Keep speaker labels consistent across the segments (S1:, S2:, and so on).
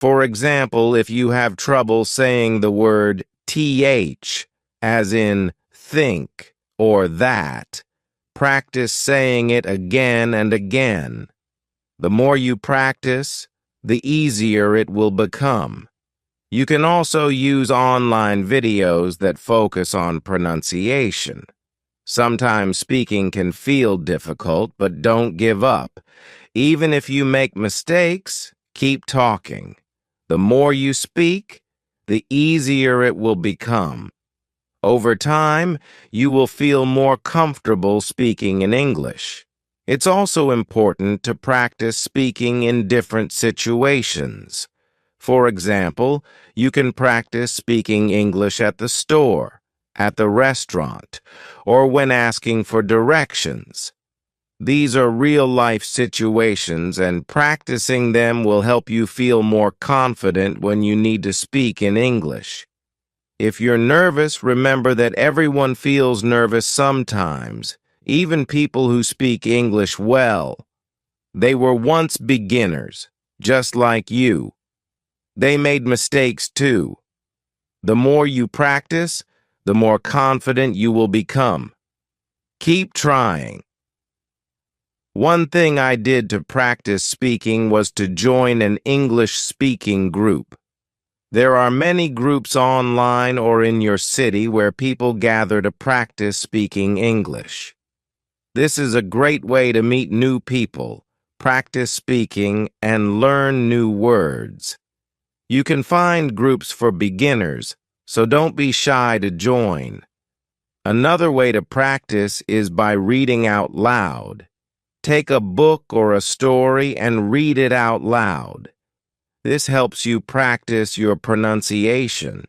S1: For example, if you have trouble saying the word th, as in think or that, practice saying it again and again. The more you practice, the easier it will become. You can also use online videos that focus on pronunciation. Sometimes speaking can feel difficult, but don't give up. Even if you make mistakes, keep talking. The more you speak, the easier it will become. Over time, you will feel more comfortable speaking in English. It's also important to practice speaking in different situations. For example, you can practice speaking English at the store, at the restaurant, or when asking for directions. These are real-life situations, and practicing them will help you feel more confident when you need to speak in English. If you're nervous, remember that everyone feels nervous sometimes, even people who speak English well. They were once beginners, just like you. They made mistakes too. The more you practice, the more confident you will become. Keep trying. One thing I did to practice speaking was to join an English-speaking group. There are many groups online or in your city where people gather to practice speaking English. This is a great way to meet new people, practice speaking, and learn new words. You can find groups for beginners, so don't be shy to join. Another way to practice is by reading out loud. Take a book or a story and read it out loud. This helps you practice your pronunciation.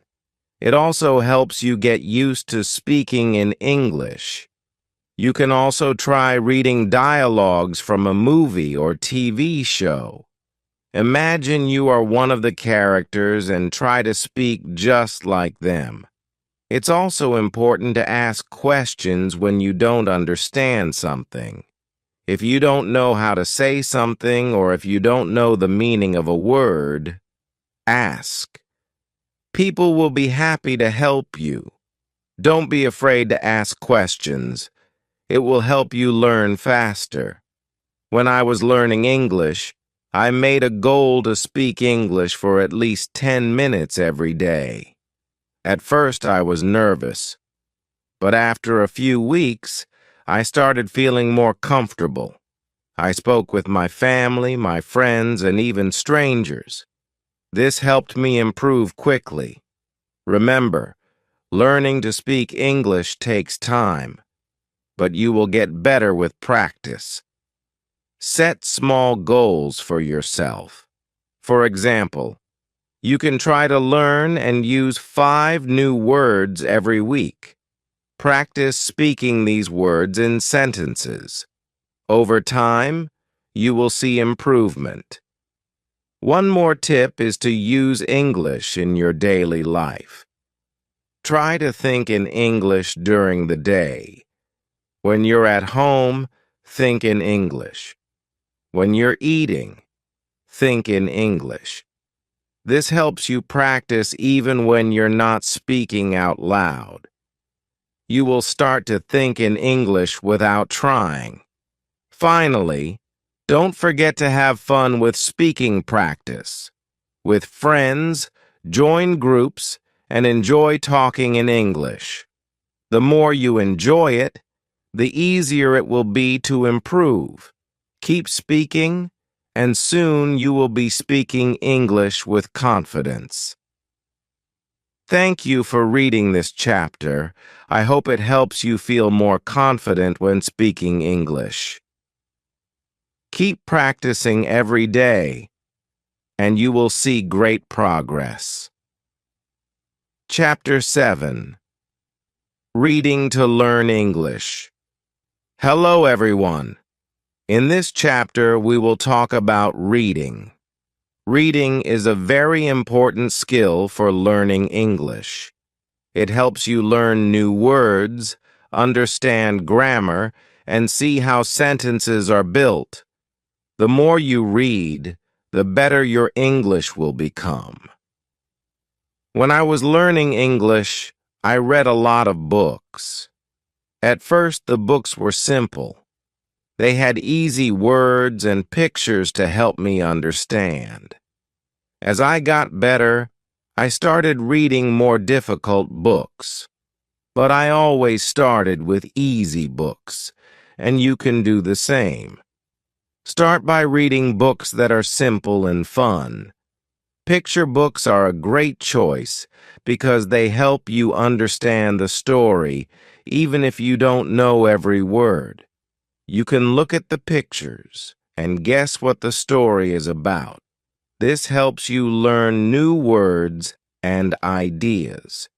S1: It also helps you get used to speaking in English. You can also try reading dialogues from a movie or TV show. Imagine you are one of the characters and try to speak just like them. It's also important to ask questions when you don't understand something. If you don't know how to say something or if you don't know the meaning of a word, ask. People will be happy to help you. Don't be afraid to ask questions. It will help you learn faster. When I was learning English, I made a goal to speak English for at least 10 minutes every day. At first, I was nervous, but after a few weeks, I started feeling more comfortable. I spoke with my family, my friends, and even strangers. This helped me improve quickly. Remember, learning to speak English takes time, but you will get better with practice. Set small goals for yourself. For example, you can try to learn and use 5 new words every week. Practice speaking these words in sentences. Over time, you will see improvement. One more tip is to use English in your daily life. Try to think in English during the day. When you're at home, think in English. When you're eating, think in English. This helps you practice even when you're not speaking out loud. You will start to think in English without trying. Finally, don't forget to have fun with speaking practice. With friends, join groups, and enjoy talking in English. The more you enjoy it, the easier it will be to improve. Keep speaking, and soon you will be speaking English with confidence. Thank you for reading this chapter. I hope it helps you feel more confident when speaking English. Keep practicing every day, and you will see great progress. Chapter 7. Reading to Learn English. Hello, everyone. In this chapter, we will talk about reading. Reading is a very important skill for learning English. It helps you learn new words, understand grammar, and see how sentences are built. The more you read, the better your English will become. When I was learning English, I read a lot of books. At first, the books were simple. They had easy words and pictures to help me understand. As I got better, I started reading more difficult books. But I always started with easy books, and you can do the same. Start by reading books that are simple and fun. Picture books are a great choice because they help you understand the story, even if you don't know every word. You can look at the pictures and guess what the story is about. This helps you learn new words and ideas.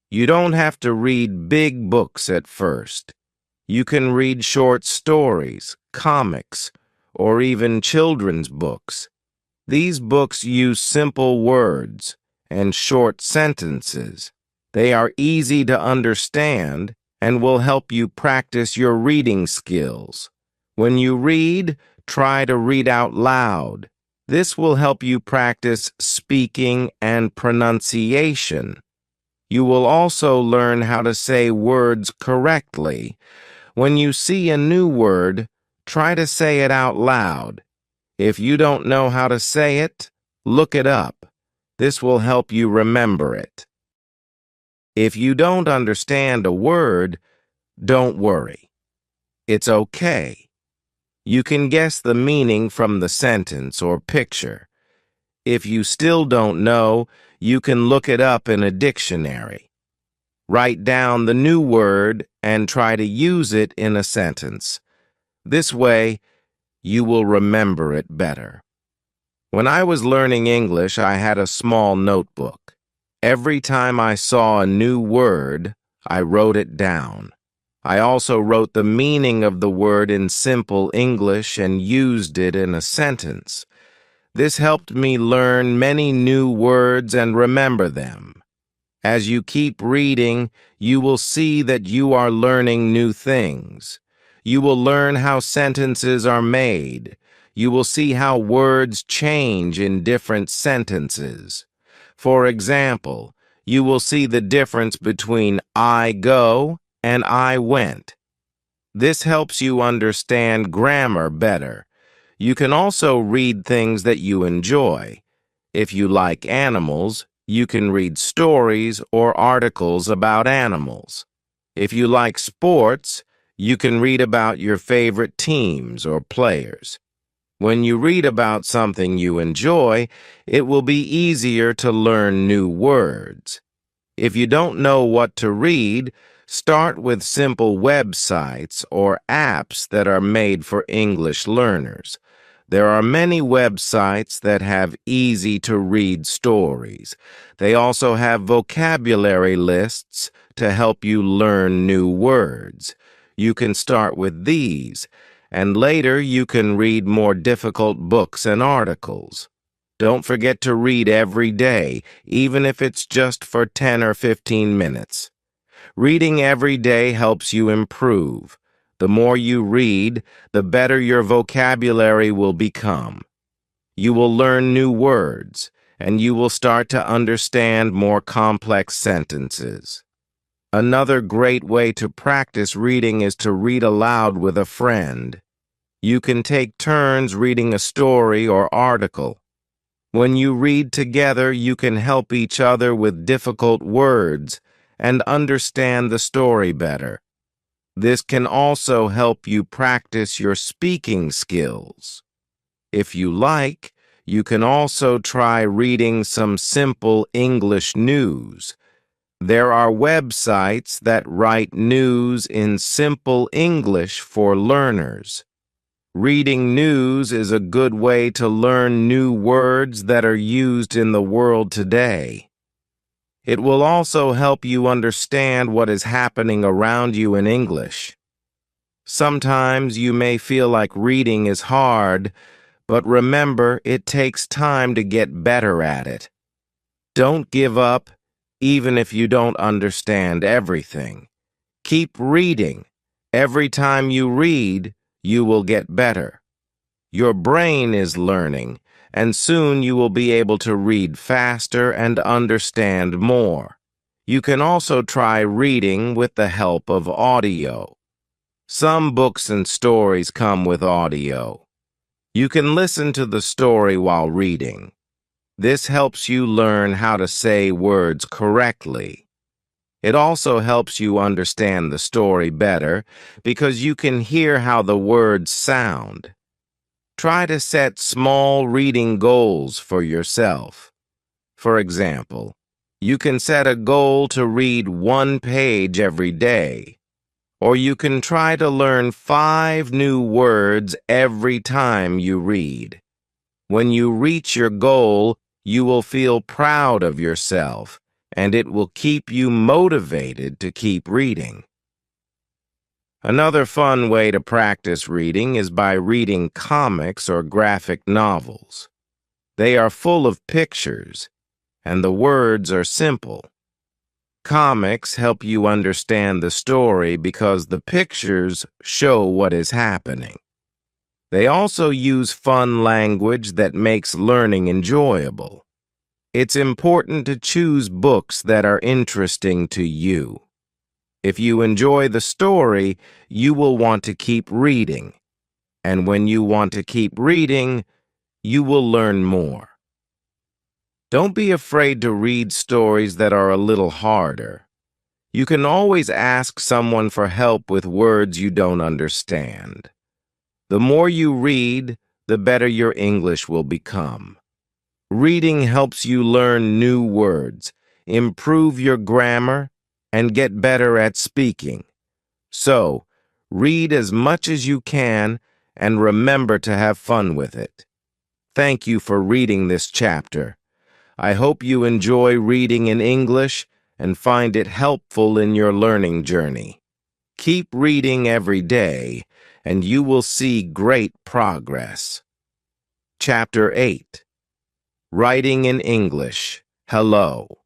S1: You don't have to read big books at first. You can read short stories, comics, or even children's books. These books use simple words and short sentences. They are easy to understand and will help you practice your reading skills. When you read, try to read out loud. This will help you practice speaking and pronunciation. You will also learn how to say words correctly. When you see a new word, try to say it out loud. If you don't know how to say it, look it up. This will help you remember it. If you don't understand a word, don't worry. It's okay. You can guess the meaning from the sentence or picture. If you still don't know, you can look it up in a dictionary. Write down the new word and try to use it in a sentence. This way, you will remember it better. When I was learning English, I had a small notebook. Every time I saw a new word, I wrote it down. I also wrote the meaning of the word in simple English and used it in a sentence. This helped me learn many new words and remember them. As you keep reading, you will see that you are learning new things. You will learn how sentences are made. You will see how words change in different sentences. For example, you will see the difference between I go and I went. This helps you understand grammar better. You can also read things that you enjoy. If you like animals, you can read stories or articles about animals. If you like sports, you can read about your favorite teams or players. When you read about something you enjoy, it will be easier to learn new words. If you don't know what to read, start with simple websites or apps that are made for English learners. There are many websites that have easy-to-read stories. They also have vocabulary lists to help you learn new words. You can start with these, and later you can read more difficult books and articles. Don't forget to read every day, even if it's just for 10 or 15 minutes. Reading every day helps you improve. The more you read, the better your vocabulary will become. You will learn new words, and you will start to understand more complex sentences. Another great way to practice reading is to read aloud with a friend. You can take turns reading a story or article. When you read together, you can help each other with difficult words and understand the story better. This can also help you practice your speaking skills. If you like, you can also try reading some simple English news. There are websites that write news in simple English for learners. Reading news is a good way to learn new words that are used in the world today. It will also help you understand what is happening around you in English. Sometimes you may feel like reading is hard, but remember, it takes time to get better at it. Don't give up, even if you don't understand everything. Keep reading. Every time you read, you will get better. Your brain is learning, and soon you will be able to read faster and understand more. You can also try reading with the help of audio. Some books and stories come with audio. You can listen to the story while reading. This helps you learn how to say words correctly. It also helps you understand the story better because you can hear how the words sound. Try to set small reading goals for yourself. For example, you can set a goal to read 1 page every day, or you can try to learn 5 new words every time you read. When you reach your goal, you will feel proud of yourself, and it will keep you motivated to keep reading. Another fun way to practice reading is by reading comics or graphic novels. They are full of pictures, and the words are simple. Comics help you understand the story because the pictures show what is happening. They also use fun language that makes learning enjoyable. It's important to choose books that are interesting to you. If you enjoy the story, you will want to keep reading. And when you want to keep reading, you will learn more. Don't be afraid to read stories that are a little harder. You can always ask someone for help with words you don't understand. The more you read, the better your English will become. Reading helps you learn new words, improve your grammar, and get better at speaking. So, read as much as you can and remember to have fun with it. Thank you for reading this chapter. I hope you enjoy reading in English and find it helpful in your learning journey. Keep reading every day, and you will see great progress. Chapter 8. Writing in English. Hello.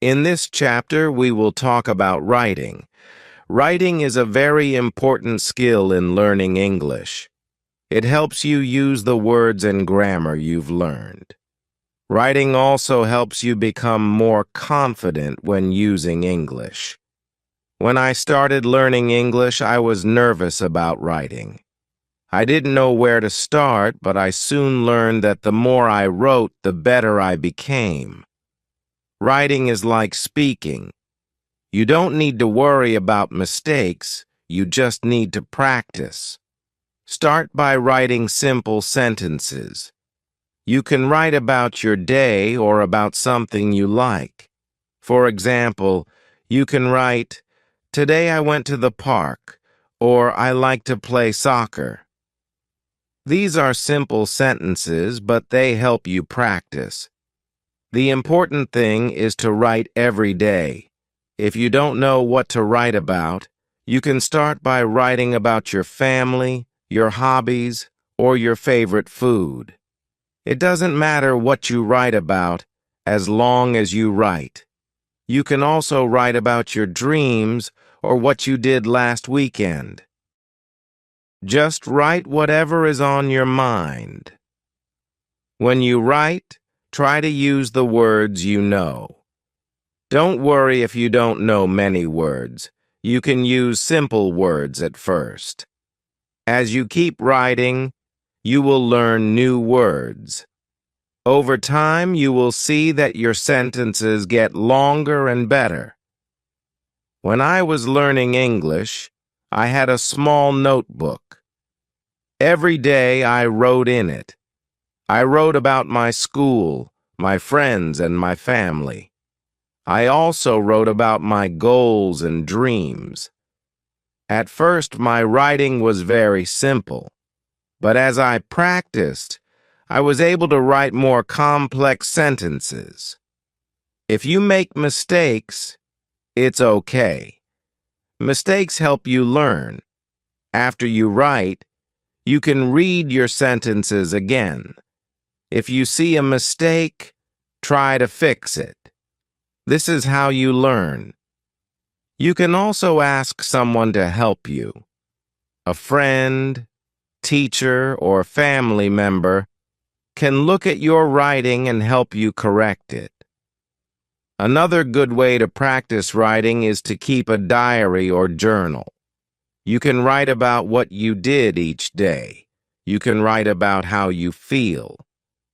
S1: In this chapter, we will talk about writing. Writing is a very important skill in learning English. It helps you use the words and grammar you've learned. Writing also helps you become more confident when using English. When I started learning English, I was nervous about writing. I didn't know where to start, but I soon learned that the more I wrote, the better I became. Writing is like speaking. You don't need to worry about mistakes, you just need to practice. Start by writing simple sentences. You can write about your day or about something you like. For example, you can write, "Today I went to the park," or "I like to play soccer." These are simple sentences, but they help you practice. The important thing is to write every day. If you don't know what to write about, you can start by writing about your family, your hobbies, or your favorite food. It doesn't matter what you write about, as long as you write. You can also write about your dreams or what you did last weekend. Just write whatever is on your mind. When you write, try to use the words you know. Don't worry if you don't know many words. You can use simple words at first. As you keep writing, you will learn new words. Over time, you will see that your sentences get longer and better. When I was learning English, I had a small notebook. Every day I wrote in it. I wrote about my school, my friends, and my family. I also wrote about my goals and dreams. At first, my writing was very simple, but as I practiced, I was able to write more complex sentences. If you make mistakes, it's okay. Mistakes help you learn. After you write, you can read your sentences again. If you see a mistake, try to fix it. This is how you learn. You can also ask someone to help you. A friend, teacher, or family member. can look at your writing and help you correct it. Another good way to practice writing is to keep a diary or journal. You can write about what you did each day. You can write about how you feel.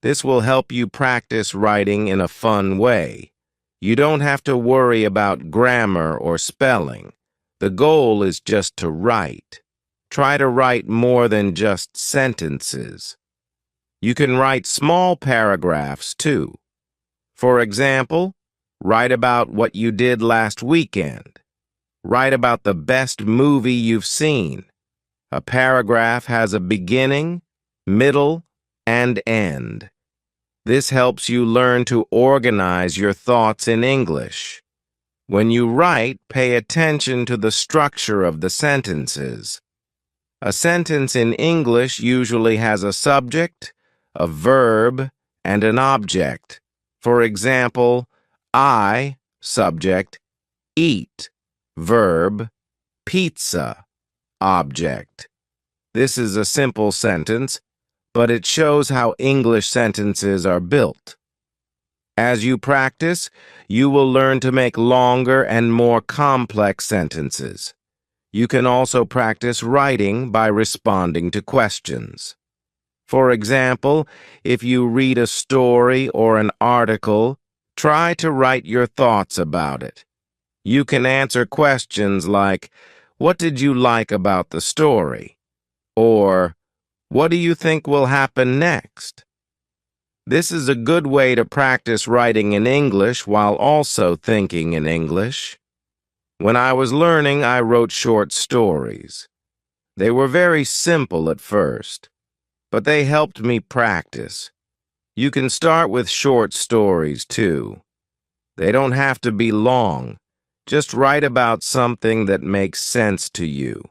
S1: This will help you practice writing in a fun way. You don't have to worry about grammar or spelling. The goal is just to write. Try to write more than just sentences. You can write small paragraphs too. For example, write about what you did last weekend. Write about the best movie you've seen. A paragraph has a beginning, middle, and end. This helps you learn to organize your thoughts in English. When you write, pay attention to the structure of the sentences. A sentence in English usually has a subject, a verb, and an object. For example, I, subject, eat, verb, pizza, object. This is a simple sentence, but it shows how English sentences are built. As you practice, you will learn to make longer and more complex sentences. You can also practice writing by responding to questions. For example, if you read a story or an article, try to write your thoughts about it. You can answer questions like, "What did you like about the story?" Or, "What do you think will happen next?" This is a good way to practice writing in English while also thinking in English. When I was learning, I wrote short stories. They were very simple at first, but they helped me practice. You can start with short stories too. They don't have to be long. Just write about something that makes sense to you.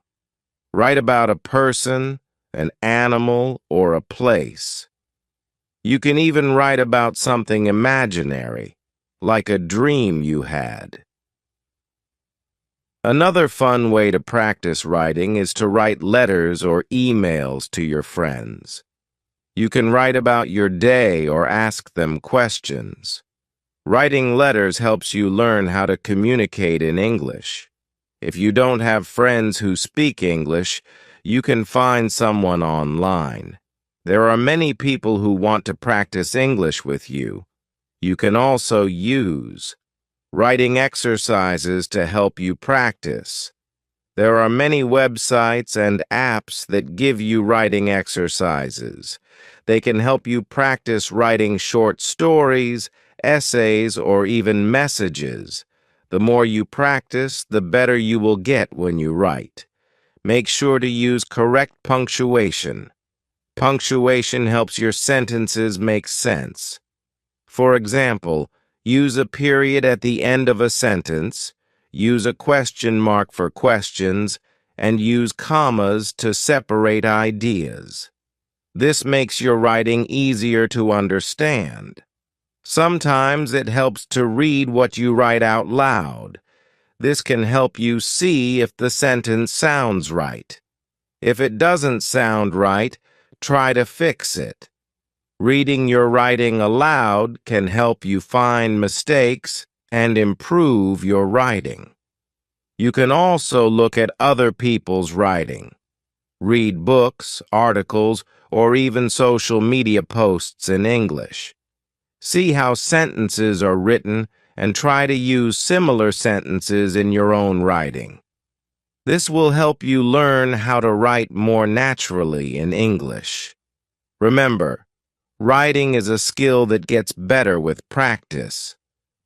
S1: Write about a person, an animal, or a place. You can even write about something imaginary, like a dream you had. Another fun way to practice writing is to write letters or emails to your friends. You can write about your day or ask them questions. Writing letters helps you learn how to communicate in English. If you don't have friends who speak English, you can find someone online. There are many people who want to practice English with you. You can also use writing exercises to help you practice. There are many websites and apps that give you writing exercises. They can help you practice writing short stories, essays, or even messages. The more you practice, the better you will get when you write. Make sure to use correct punctuation. Punctuation helps your sentences make sense. For example, use a period at the end of a sentence, use a question mark for questions, and use commas to separate ideas. This makes your writing easier to understand. Sometimes it helps to read what you write out loud. This can help you see if the sentence sounds right. If it doesn't sound right, try to fix it. Reading your writing aloud can help you find mistakes and improve your writing. You can also look at other people's writing. Read books, articles, or even social media posts in English. See how sentences are written and try to use similar sentences in your own writing. This will help you learn how to write more naturally in English. Remember, writing is a skill that gets better with practice.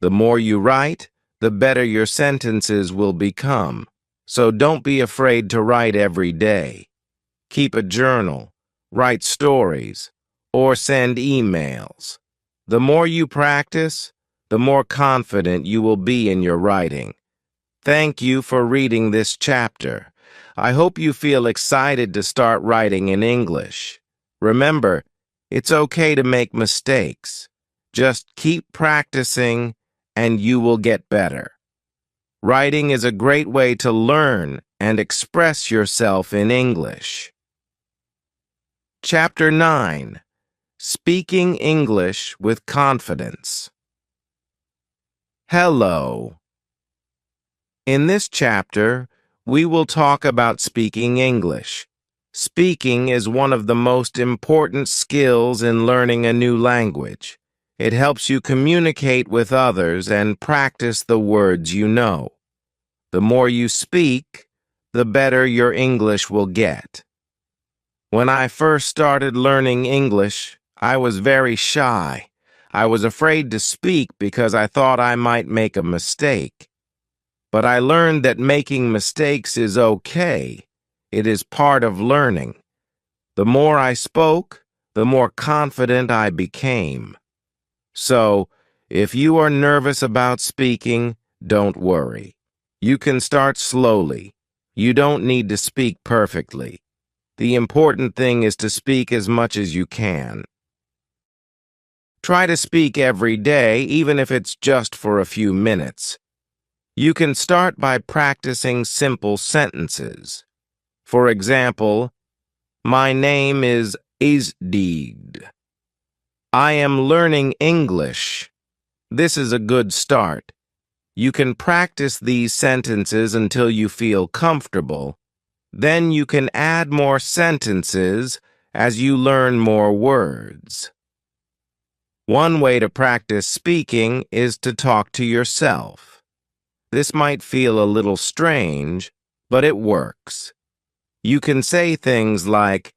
S1: The more you write, the better your sentences will become. So don't be afraid to write every day. Keep a journal, write stories, or send emails. The more you practice, the more confident you will be in your writing. Thank you for reading this chapter. I hope you feel excited to start writing in English. Remember, it's okay to make mistakes. Just keep practicing and you will get better. Writing is a great way to learn and express yourself in English. Chapter 9. Speaking English with confidence. Hello. In this chapter, we will talk about speaking English. Speaking is one of the most important skills in learning a new language. It helps you communicate with others and practice the words you know. The more you speak, the better your English will get. When I first started learning English, I was very shy. I was afraid to speak because I thought I might make a mistake. But I learned that making mistakes is okay. It is part of learning. The more I spoke, the more confident I became. So, if you are nervous about speaking, don't worry. You can start slowly. You don't need to speak perfectly. The important thing is to speak as much as you can. Try to speak every day, even if it's just for a few minutes. You can start by practicing simple sentences. For example, my name is Isdigd. I am learning English. This is a good start. You can practice these sentences until you feel comfortable. Then you can add more sentences as you learn more words. One way to practice speaking is to talk to yourself. This might feel a little strange, but it works. You can say things like,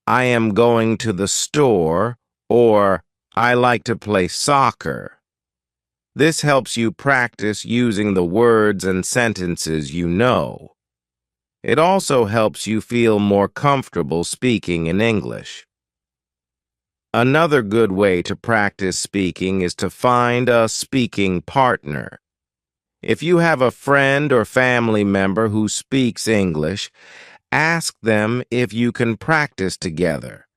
S1: I am going to the store, or I like to play soccer. This helps you practice using the words and sentences you know. It also helps you feel more comfortable speaking in English. Another good way to practice speaking is to find a speaking partner. If you have a friend or family member who speaks English, ask them if you can practice together.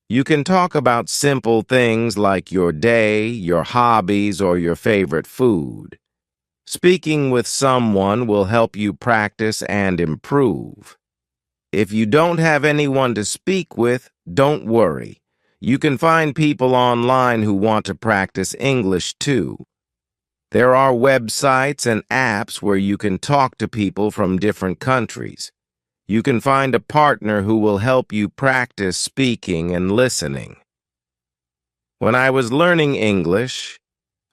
S1: You can talk about simple things like your day, your hobbies, or your favorite food. Speaking with someone will help you practice and improve. If you don't have anyone to speak with, don't worry. You can find people online who want to practice English too. There are websites and apps where you can talk to people from different countries. You can find a partner who will help you practice speaking and listening. When I was learning English,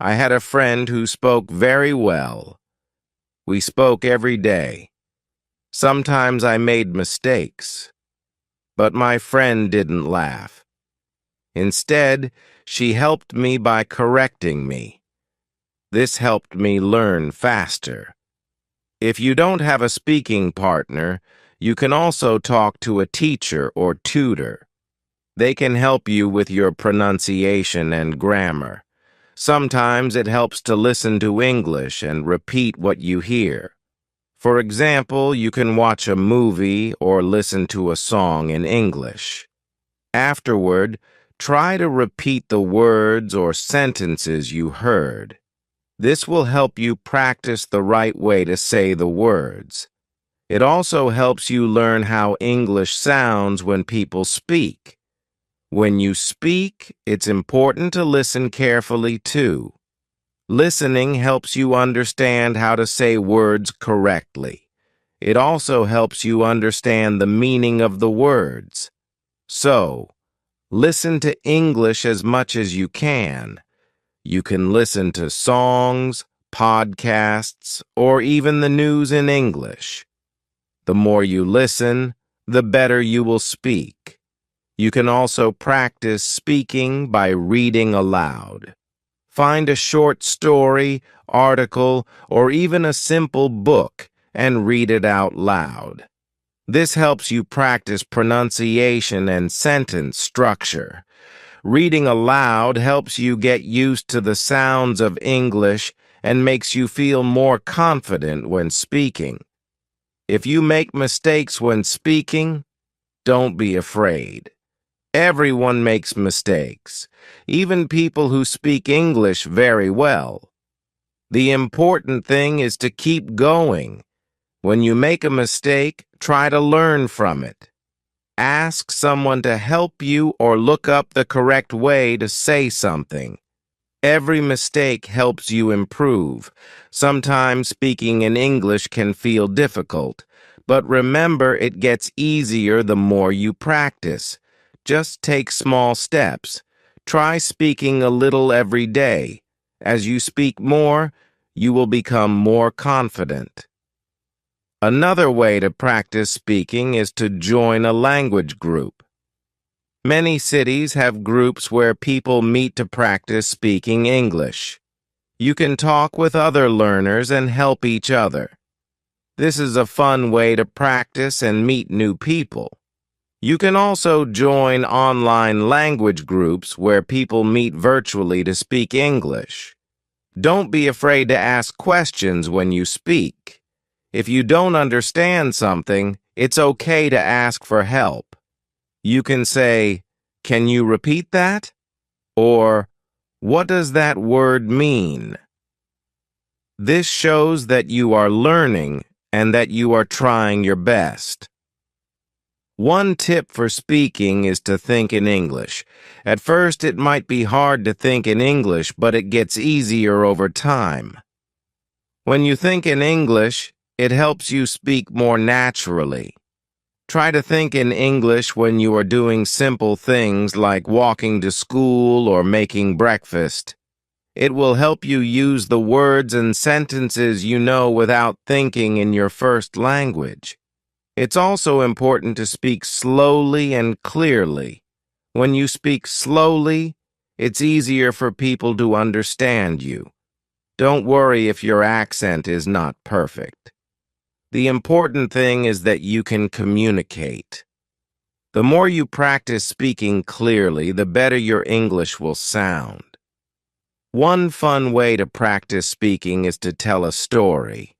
S1: I had a friend who spoke very well. We spoke every day. Sometimes I made mistakes, but my friend didn't laugh. Instead, she helped me by correcting me. This helped me learn faster. If you don't have a speaking partner, you can also talk to a teacher or tutor. They can help you with your pronunciation and grammar. Sometimes it helps to listen to English and repeat what you hear. For example, you can watch a movie or listen to a song in English. Afterward, try to repeat the words or sentences you heard. This will help you practice the right way to say the words. It also helps you learn how English sounds when people speak. When you speak, it's important to listen carefully too. Listening helps you understand how to say words correctly. It also helps you understand the meaning of the words. So, listen to English as much as you can. You can listen to songs, podcasts, or even the news in English. The more you listen, the better you will speak. You can also practice speaking by reading aloud. Find a short story, article, or even a simple book and read it out loud. This helps you practice pronunciation and sentence structure. Reading aloud helps you get used to the sounds of English and makes you feel more confident when speaking. If you make mistakes when speaking, don't be afraid. Everyone makes mistakes, even people who speak English very well. The important thing is to keep going. When you make a mistake, try to learn from it. Ask someone to help you or look up the correct way to say something. Every mistake helps you improve. Sometimes speaking in English can feel difficult, but remember it gets easier the more you practice. Just take small steps. Try speaking a little every day. As you speak more, you will become more confident. Another way to practice speaking is to join a language group. Many cities have groups where people meet to practice speaking English. You can talk with other learners and help each other. This is a fun way to practice and meet new people. You can also join online language groups where people meet virtually to speak English. Don't be afraid to ask questions when you speak. If you don't understand something, it's okay to ask for help. You can say, "Can you repeat that?" Or, "What does that word mean?" This shows that you are learning and that you are trying your best. One tip for speaking is to think in English. At first, it might be hard to think in English, but it gets easier over time. When you think in English, it helps you speak more naturally. Try to think in English when you are doing simple things like walking to school or making breakfast. It will help you use the words and sentences you know without thinking in your first language. It's also important to speak slowly and clearly. When you speak slowly, it's easier for people to understand you. Don't worry if your accent is not perfect. The important thing is that you can communicate. The more you practice speaking clearly, the better your English will sound. One fun way to practice speaking is to tell a story.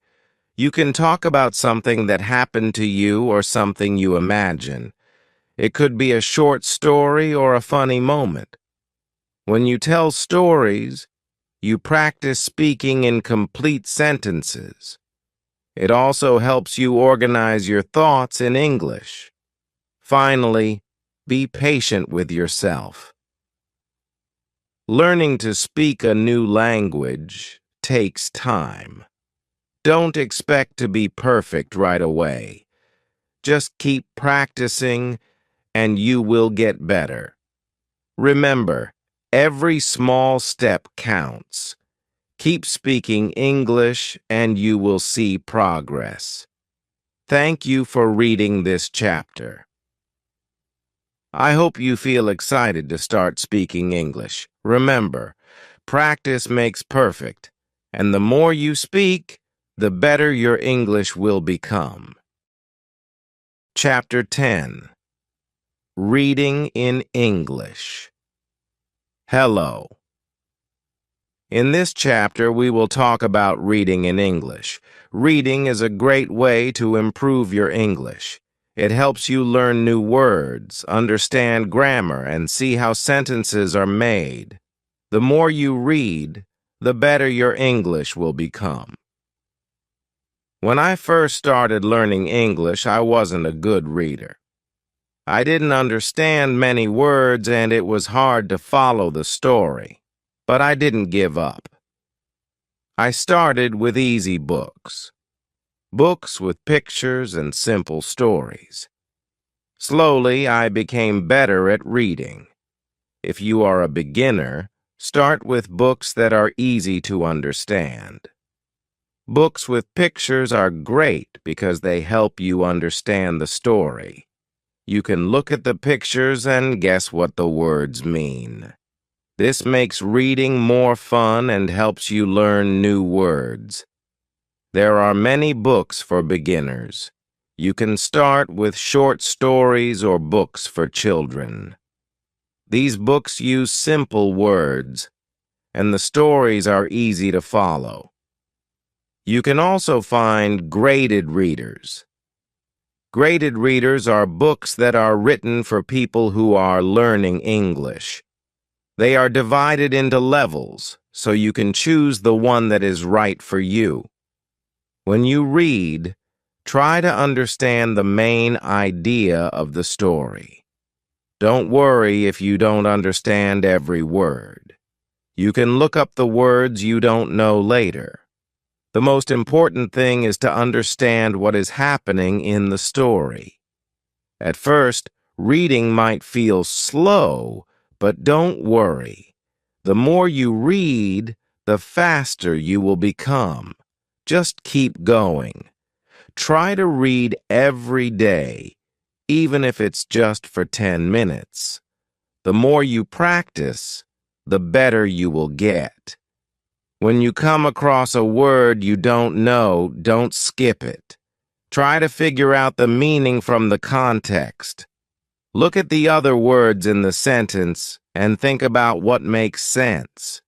S1: You can talk about something that happened to you or something you imagine. It could be a short story or a funny moment. When you tell stories, you practice speaking in complete sentences. It also helps you organize your thoughts in English. Finally, be patient with yourself. Learning to speak a new language takes time. Don't expect to be perfect right away. Just keep practicing and you will get better. Remember, every small step counts. Keep speaking English and you will see progress. Thank you for reading this chapter. I hope you feel excited to start speaking English. Remember, practice makes perfect, and the more you speak, the better your English will become. Chapter 10. Reading in English. Hello. In this chapter, we will talk about reading in English. Reading is a great way to improve your English. It helps you learn new words, understand grammar, and see how sentences are made. The more you read, the better your English will become. When I first started learning English, I wasn't a good reader. I didn't understand many words and it was hard to follow the story, but I didn't give up. I started with easy books. Books with pictures and simple stories. Slowly, I became better at reading. If you are a beginner, start with books that are easy to understand. Books with pictures are great because they help you understand the story. You can look at the pictures and guess what the words mean. This makes reading more fun and helps you learn new words. There are many books for beginners. You can start with short stories or books for children. These books use simple words, and the stories are easy to follow. You can also find graded readers. Graded readers are books that are written for people who are learning English. They are divided into levels, so you can choose the one that is right for you. When you read, Try to understand the main idea of the story. Don't worry if you don't understand every word. You can look up the words you don't know later. The most important thing is to understand what is happening in the story. At first, reading might feel slow, but don't worry. The more you read, the faster you will become. Just keep going. Try to read every day, even if it's just for 10 minutes. The more you practice, the better you will get. When you come across a word you don't know, don't skip it. Try to figure out the meaning from the context. Look at the other words in the sentence and think about what makes sense.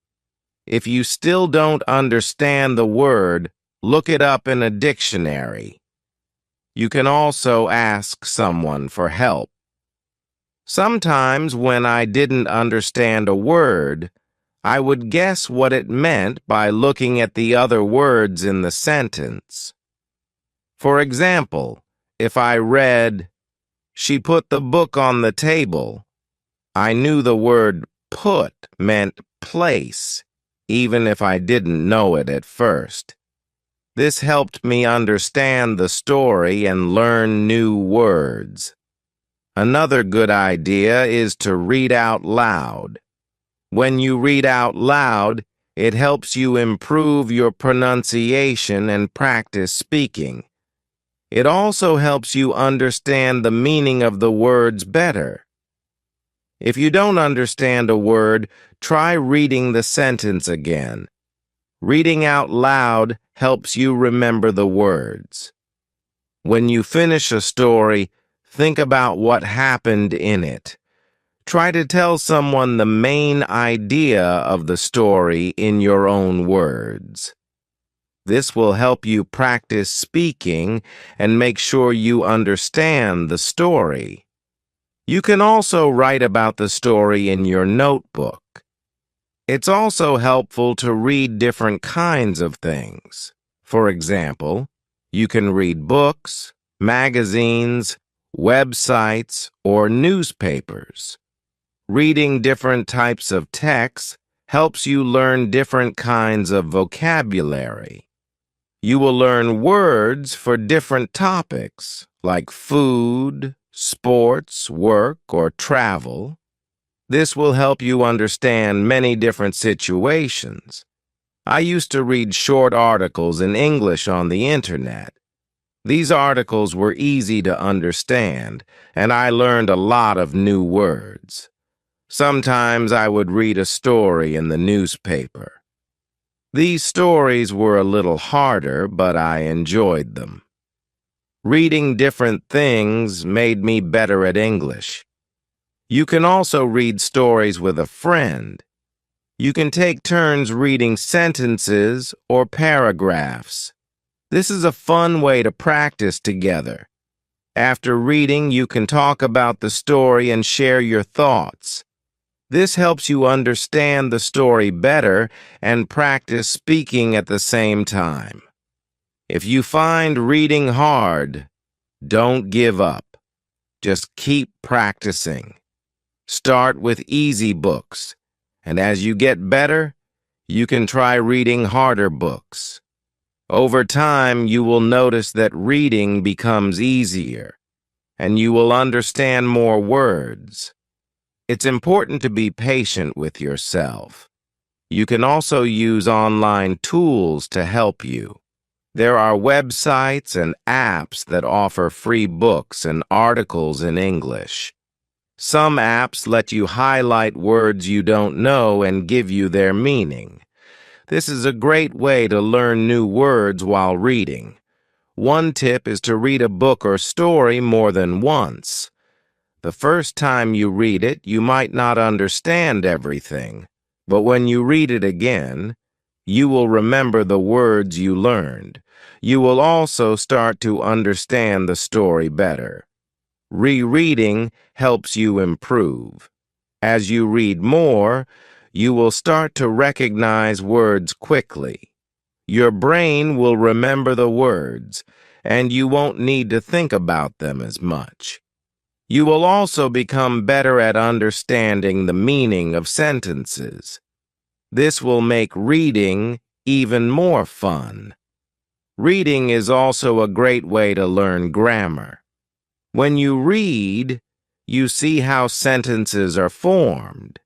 S1: If you still don't understand the word, look it up in a dictionary. You can also ask someone for help. Sometimes when I didn't understand a word, I would guess what it meant by looking at the other words in the sentence. For example, if I read, "She put the book on the table," I knew the word put meant place, even if I didn't know it at first. This helped me understand the story and learn new words. Another good idea is to read out loud. When you read out loud, it helps you improve your pronunciation and practice speaking. It also helps you understand the meaning of the words better. If you don't understand a word, try reading the sentence again. Reading out loud helps you remember the words. When you finish a story, think about what happened in it. Try to tell someone the main idea of the story in your own words. This will help you practice speaking and make sure you understand the story. You can also write about the story in your notebook. It's also helpful to read different kinds of things. For example, you can read books, magazines, websites, or newspapers. Reading different types of text helps you learn different kinds of vocabulary. You will learn words for different topics, like food, sports, work, or travel. This will help you understand many different situations. I used to read short articles in English on the internet. These articles were easy to understand, and I learned a lot of new words. Sometimes I would read a story in the newspaper. These stories were a little harder, but I enjoyed them. Reading different things made me better at English. You can also read stories with a friend. You can take turns reading sentences or paragraphs. This is a fun way to practice together. After reading, you can talk about the story and share your thoughts. This helps you understand the story better and practice speaking at the same time. If you find reading hard, don't give up. Just keep practicing. Start with easy books, and as you get better, you can try reading harder books. Over time, you will notice that reading becomes easier, and you will understand more words. It's important to be patient with yourself. You can also use online tools to help you. There are websites and apps that offer free books and articles in English. Some apps let you highlight words you don't know and give you their meaning. This is a great way to learn new words while reading. One tip is to read a book or story more than once. The first time you read it, you might not understand everything, but when you read it again, you will remember the words you learned. You will also start to understand the story better. Rereading helps you improve. As you read more, you will start to recognize words quickly. Your brain will remember the words, and you won't need to think about them as much. You will also become better at understanding the meaning of sentences. This will make reading even more fun. Reading is also a great way to learn grammar. When you read, you see how sentences are formed.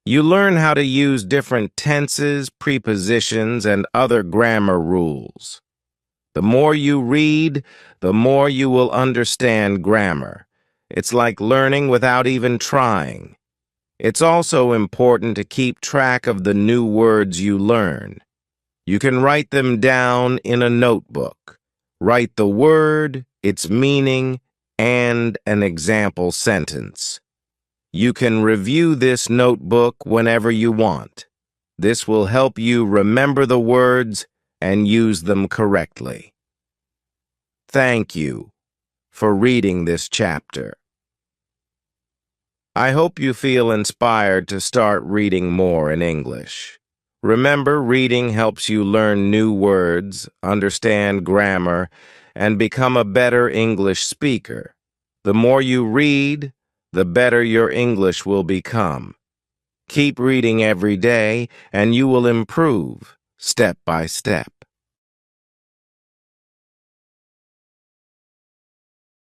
S1: You learn how to use different tenses, prepositions, and other grammar rules. The more you read, the more you will understand grammar. It's like learning without even trying. It's also important to keep track of the new words you learn. You can write them down in a notebook. Write the word, its meaning, and an example sentence. You can review this notebook whenever you want. This will help you remember the words and use them correctly. Thank you for reading this chapter. I hope you feel inspired to start reading more in English. Remember, reading helps you learn new words, understand grammar, and become a better English speaker. The more you read, the better your English will become. Keep reading every day, and you will improve step by step.